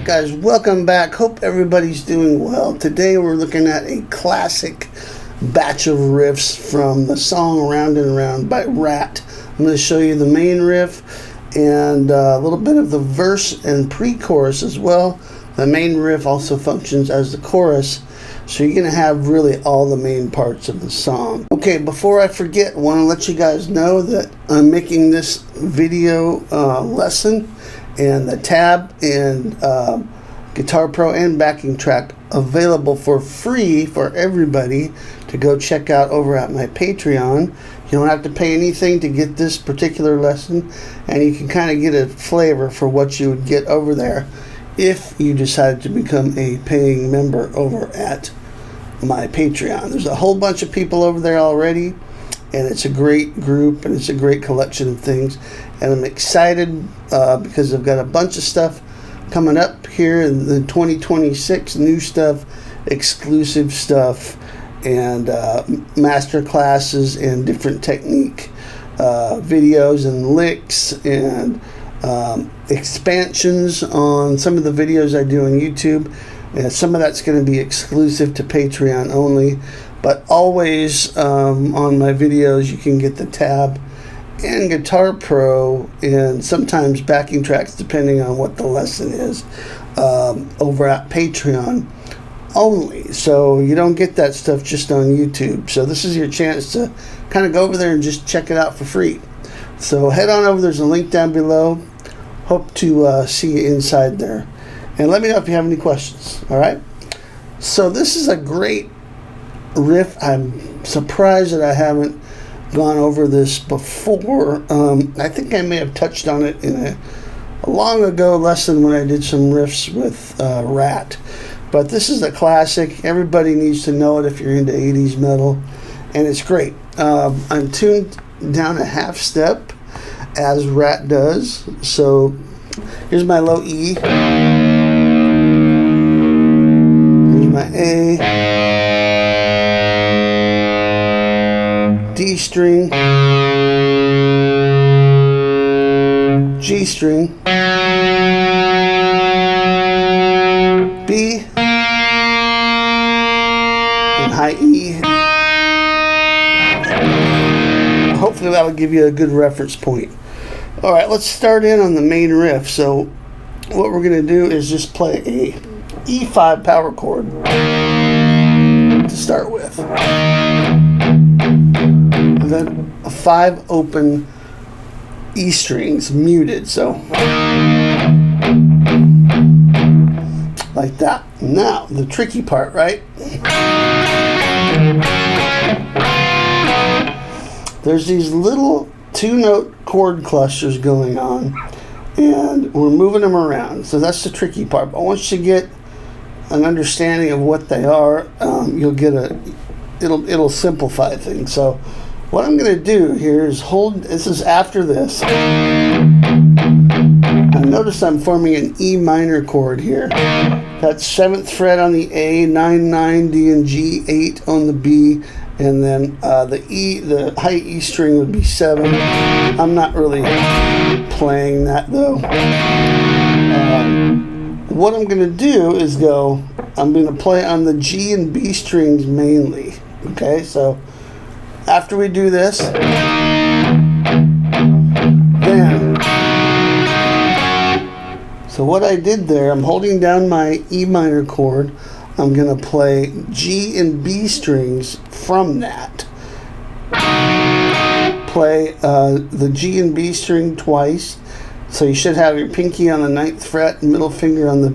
Alright guys, welcome back. Hope everybody's doing well. Today we're looking at a classic batch of riffs from the song Round and Round by Ratt. I'm going to show you the main riff and a little bit of the verse and pre-chorus as well. The main riff also functions as the chorus, so you're going to have really all the main parts of the song. Okay, before I forget, I want to let you guys know that I'm making this video lesson and the tab and Guitar Pro and backing track available for free for everybody to go check out over at my Patreon. You don't have to pay anything to get this particular lesson, and you can kind of get a flavor for what you would get over there if you decided to become a paying member over at my Patreon. There's a whole bunch of people over there already, and it's a great group and it's a great collection of things, and I'm excited because I've got a bunch of stuff coming up here in the 2026, new stuff, exclusive stuff, and master classes and different technique videos and licks and expansions on some of the videos I do on YouTube. Some of that's going to be exclusive to Patreon only, but always on my videos you can get the tab and Guitar Pro and sometimes backing tracks depending on what the lesson is over at Patreon only. So you don't get that stuff just on YouTube. So this is your chance to kind of go over there and just check it out for free. So head on over. There's a link down below. Hope to see you inside there. And let me know if you have any questions. Alright? So this is a great riff. I'm surprised that I haven't gone over this before. I think I may have touched on it in a long ago lesson when I did some riffs with Ratt. But this is a classic. Everybody needs to know it if you're into 80s metal. And it's great. I'm tuned down a half step as Ratt does. So here's my low E. Here's my A. D string, G string, B, and high E. Hopefully that will give you a good reference point. Alright, let's start in on the main riff. So what we're going to do is just play a E5 power chord to start with. And then a 5 open E strings muted, so like that. Now the tricky part, right? There's these little 2-note chord clusters going on, and we're moving them around. So that's the tricky part. But once you get an understanding of what they are, you'll get it'll simplify things. So what I'm going to do here is hold, this is after this. Now notice I'm forming an E minor chord here. That's 7th fret on the A, 9, 9, D and G, 8 on the B, and then the high E string would be 7. I'm not really playing that though. What I'm going to do is I'm going to play on the G and B strings mainly. Okay, so after we do this, then, so what I did there, I'm holding down my E minor chord. I'm going to play G and B strings from that. Play the G and B string twice. So you should have your pinky on the 9th fret, middle finger on the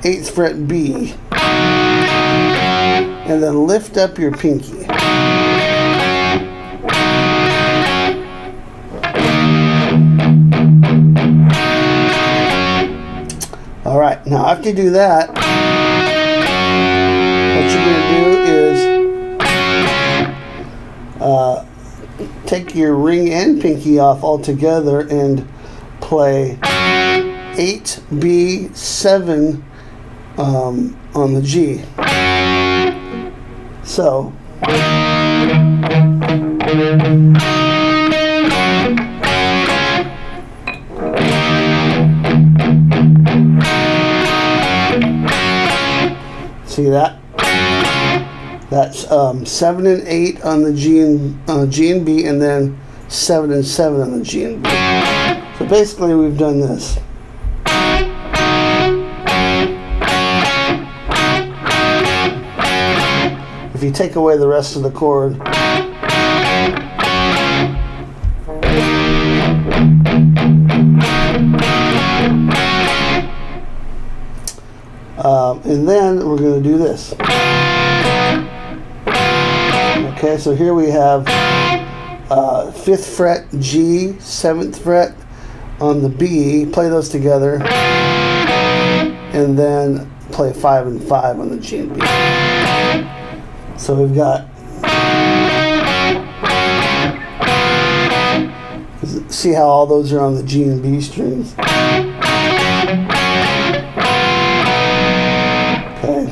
8th fret B. And then lift up your pinky. Alright, now after you do that, what you're going to do is take your ring and pinky off altogether and play 8B, 7 on the G. So That's 7 and 8 on the G and B, and then 7 and 7 on the G and B. So basically we've done this. If you take away the rest of the chord, and then we're going to do this. Okay, so here we have 5th fret G, 7th fret on the B, play those together, and then play 5 and 5 on the G and B. So we've got, see how all those are on the G and B strings. Okay.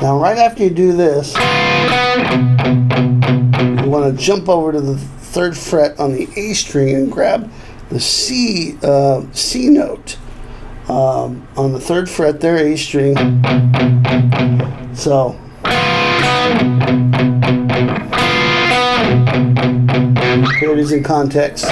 Now right after you do this, you want to jump over to the 3rd fret on the A string and grab the C note on the 3rd fret there, A string. So here it is in context.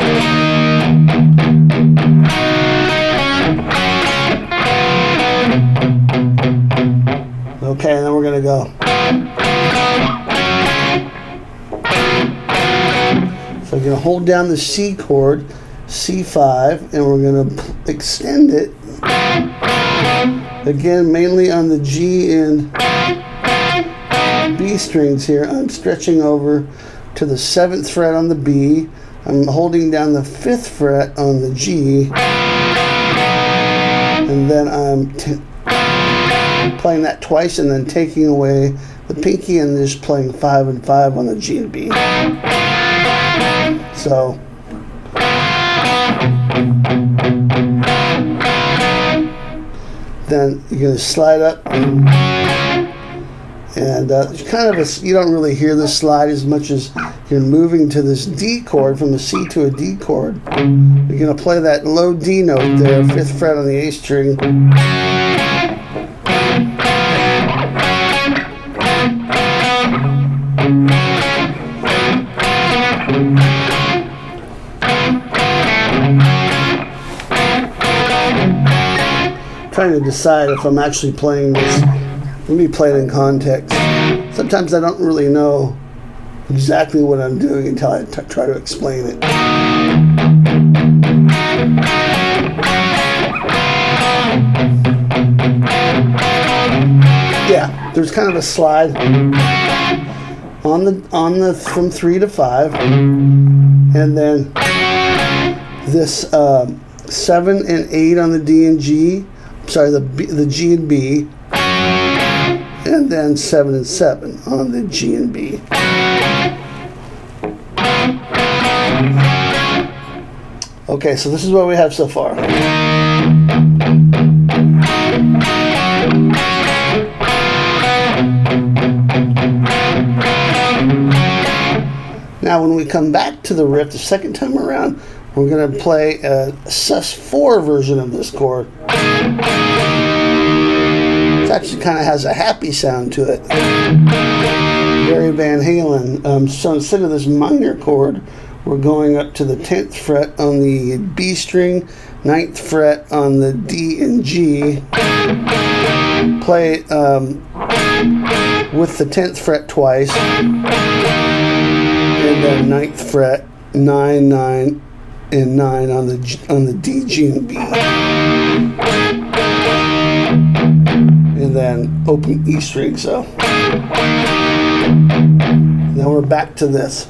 Okay, and then we're going to go. So we're going to hold down the C chord, C5, and we're going to extend it again, mainly on the G and B strings here. I'm stretching over to the 7th fret on the B. I'm holding down the 5th fret on the G, and then I'm playing that twice and then taking away the pinky and just playing 5 and 5 on the G and B. So then you're going to slide up, and kind of you don't really hear the slide as much as you're moving to this D chord, from a C to a D chord. You're going to play that low D note there, 5th fret on the A string. Trying to decide if I'm actually playing this. Let me play it in context. Sometimes I don't really know exactly what I'm doing until I try to explain it. Yeah, there's kind of a slide on the from 3 to 5, and then this 7 and 8 on the D and G. Sorry, the G and B, and then 7 and 7 on the G and B. Okay, so this is what we have so far. Now when we come back to the riff the second time around, we're going to play a sus4 version of this chord. It actually kind of has a happy sound to it. Very Van Halen. So instead of this minor chord, we're going up to the 10th fret on the B string, 9th fret on the D and G. Play with the 10th fret twice, and then 9th fret, 9, 9, and 9 on the D, G, and B. And then open E string, so. Now we're back to this.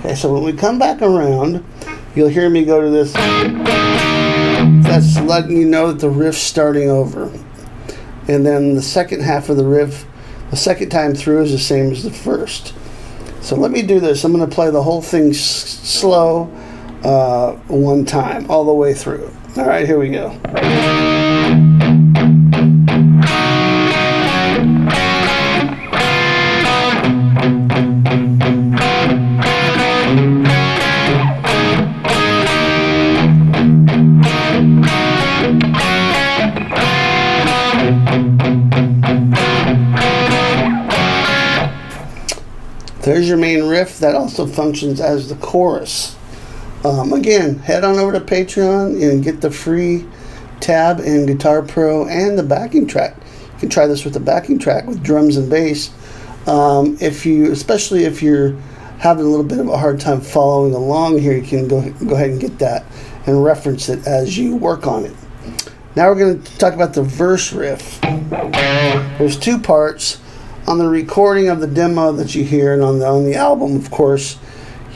Okay, so when we come back around, you'll hear me go to this. That's letting you know that the riff's starting over. And then the second half of the riff, the second time through, is the same as the first. So let me do this. I'm going to play the whole thing slow one time, all the way through. All right, here we go. There's your main riff that also functions as the chorus. Again, head on over to Patreon and get the free tab in Guitar Pro and the backing track. You can try this with the backing track with drums and bass. Especially if you're having a little bit of a hard time following along here, you can go ahead and get that and reference it as you work on it. Now we're going to talk about the verse riff. There's two parts. On the recording of the demo that you hear, and on the album, of course,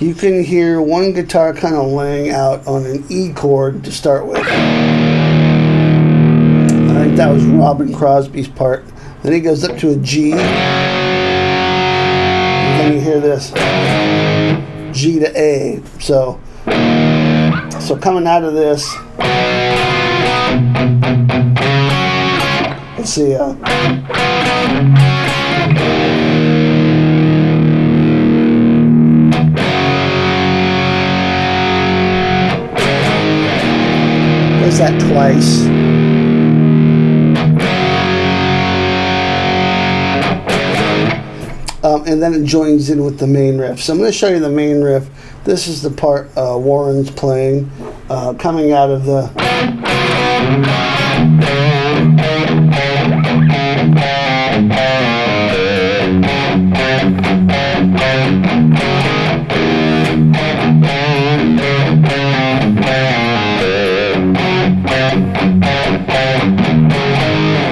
you can hear one guitar kind of laying out on an E chord to start with. I think that was Robin Crosby's part. Then he goes up to a G. And then you hear this G to A. So coming out of this, let's see. There's that twice. And then it joins in with the main riff. So I'm going to show you the main riff. This is the part Warren's playing, coming out of the...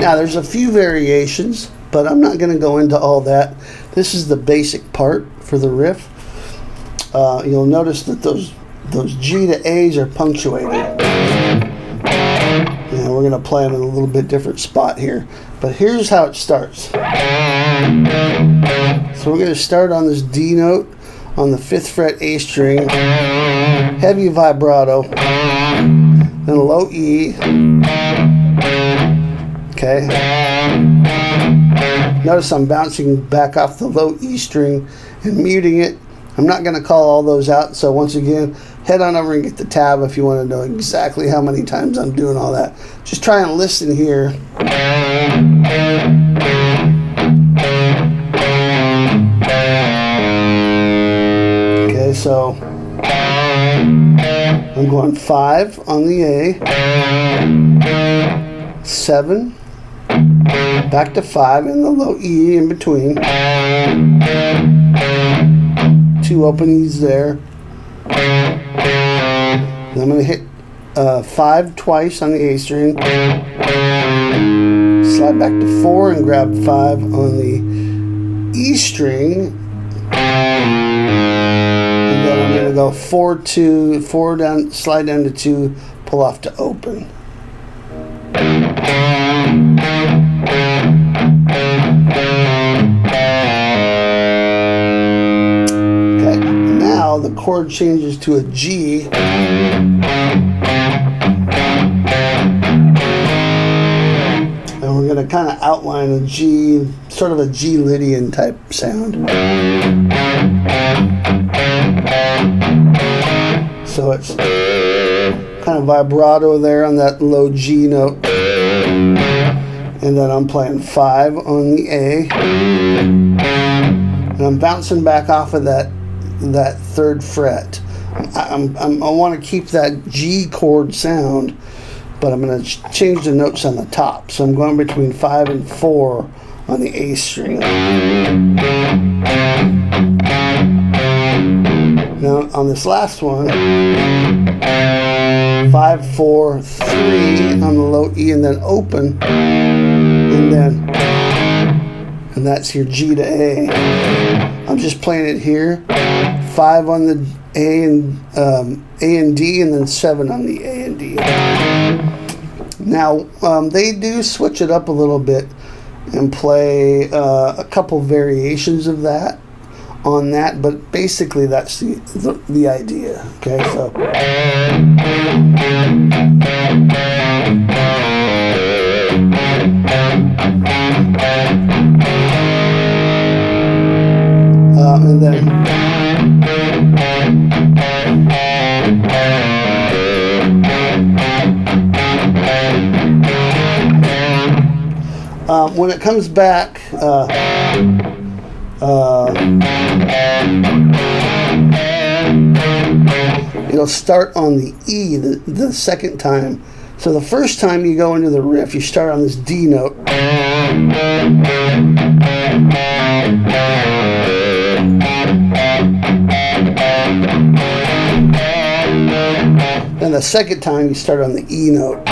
Now there's a few variations, but I'm not going to go into all that. This is the basic part for the riff. You'll notice that those G to A's are punctuated. And we're going to play them in a little bit different spot here. But here's how it starts. So we're going to start on this D note on the 5th fret A string, heavy vibrato, then a low E. Okay. Notice I'm bouncing back off the low E string and muting it. I'm not going to call all those out, so once again, head on over and get the tab if you want to know exactly how many times I'm doing all that. Just try and listen here. Okay, so I'm going 5 on the A, 7, back to 5 and the low E in between. 2 open E's there. And I'm going to hit 5 twice on the A string. Slide back to 4 and grab 5 on the E string. And then I'm going to go 4 down, slide down to 2, pull off to open. The chord changes to a G, and we're going to kind of outline a G, sort of a G Lydian type sound. So it's kind of vibrato there on that low G note, and then I'm playing 5 on the A, and I'm bouncing back off of that 3rd fret. I want to keep that G chord sound, but I'm going to change the notes on the top. So I'm going between 5 and 4 on the A string. Now on this last one, 5, 4, 3 on the low E, and then open, and that's your G to A. I'm just playing it here. 5 on the A and D, and then 7 on the A and D. Now they do switch it up a little bit and play a couple variations of that on that, but basically that's the idea. Okay, so. And then when it comes back It'll start on the E the second time. So the first time you go into the riff, you start on this D note. And the second time you start on the E note.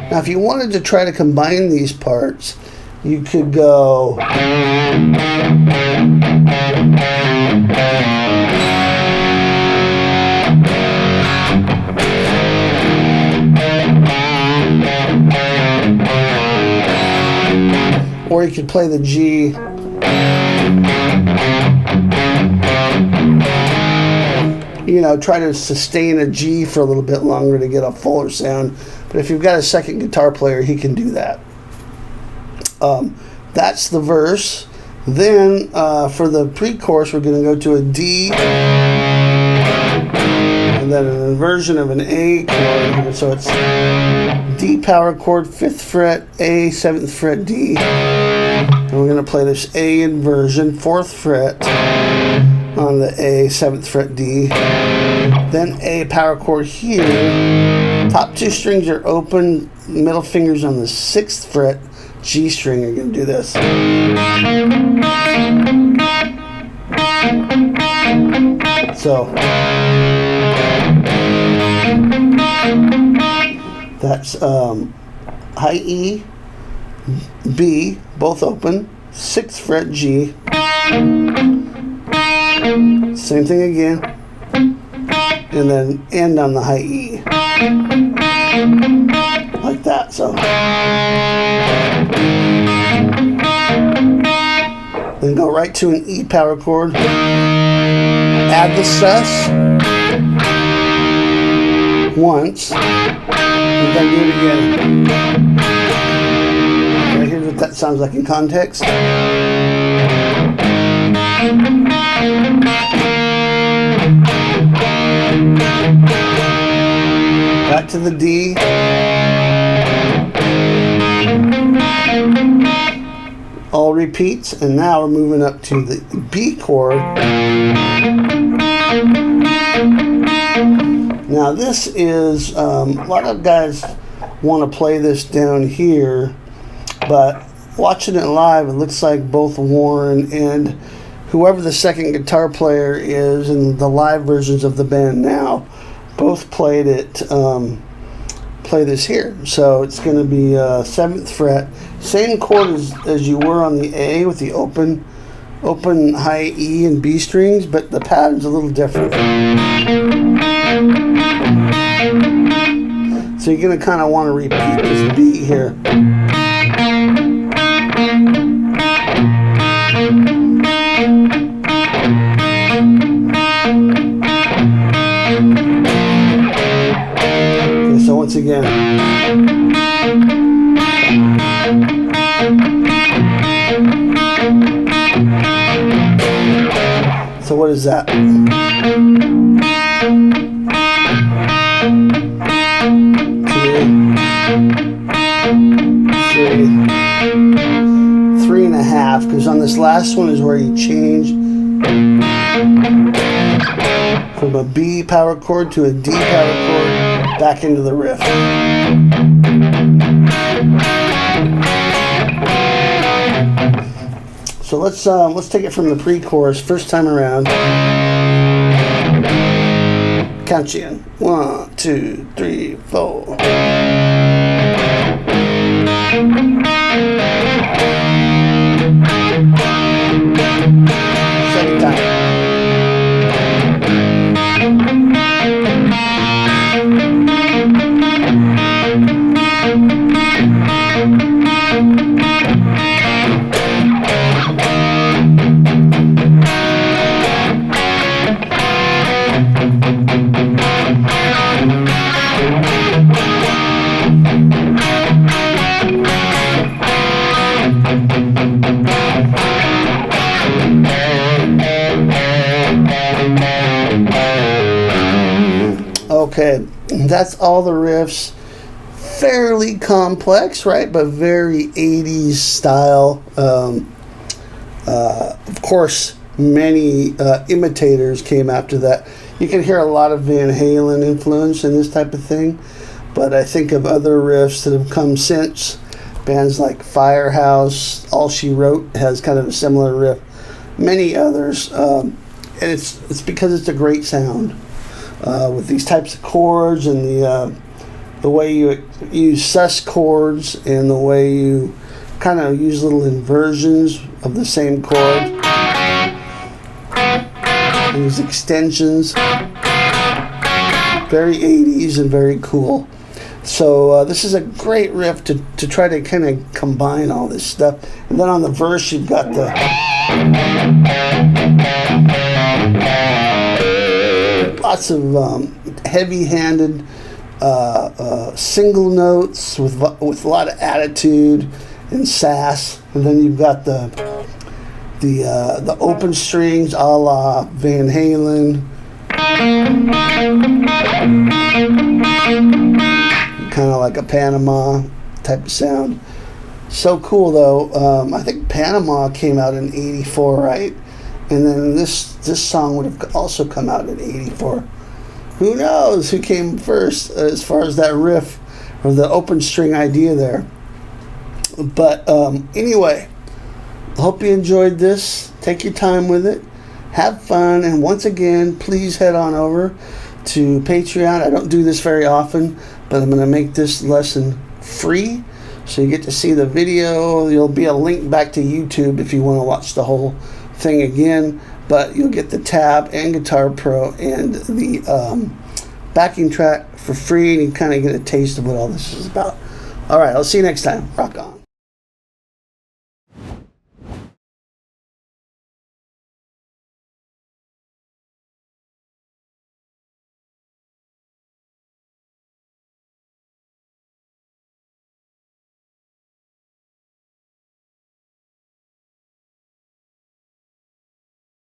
Now if you wanted to try to combine these parts, you could go or you could play the G. You know, try to sustain a G for a little bit longer to get a fuller sound. But if you've got a second guitar player, he can do that. That's the verse. Then for the pre-chorus, we're going to go to a D, and then an inversion of an A chord. So it's D power chord, 5th fret, A, 7th fret, D. And we're going to play this A inversion, 4th fret on the A, 7th fret, D. Then A power chord here. Top 2 strings are open, middle fingers on the 6th fret, G string. You're going to do this. So that's high E, B, both open, 6th fret, G. Same thing again, and then end on the high E, like that. So then go right to an E power chord, add the sus once, and then do it again. Okay, here's what that sounds like in context. Back to the D. All repeats, and now we're moving up to the B chord. Now this is, a lot of guys want to play this down here, but watching it live, it looks like both Warren and whoever the second guitar player is in the live versions of the band now, both played it, play this here. So it's going to be 7th fret, same chord as you were on the A with the open high E and B strings, but the pattern's a little different. So you're going to kind of want to repeat this beat here. Okay, so once again. So what is that? 3.5, because on this last one is where you change from a B power chord to a D power chord back into the riff. So let's take it from the pre-chorus, first time around. Count you in. 1, 2, 3, 4. Second time. Okay, that's all the riffs fairly complex, right? But very 80s style. Of course, many imitators came after that. You can hear a lot of Van Halen influence in this type of thing, but I think of other riffs that have come since. Bands like Firehouse, All She Wrote has kind of a similar riff. Many others, and it's because it's a great sound with these types of chords and the way you use sus chords and the way you kind of use little inversions of the same chord. And these extensions, very 80s and very cool. So this is a great riff to try to kind of combine all this stuff. And then on the verse, you've got the lots of heavy-handed single notes with a lot of attitude and sass. And then you've got the open strings a la Van Halen. Kind of like a Panama type of sound. So cool though. I think Panama came out in '84, right? And then this song would have also come out in '84. Who knows who came first as far as that riff or the open string idea there. But anyway, I hope you enjoyed this. Take your time with it. Have fun. And once again, please head on over to Patreon. I don't do this very often, but I'm going to make this lesson free. So you get to see the video. There'll be a link back to YouTube if you want to watch the whole thing again. But you'll get the tab and Guitar Pro and the backing track for free. And you kind of get a taste of what all this is about. All right, I'll see you next time. Rock on.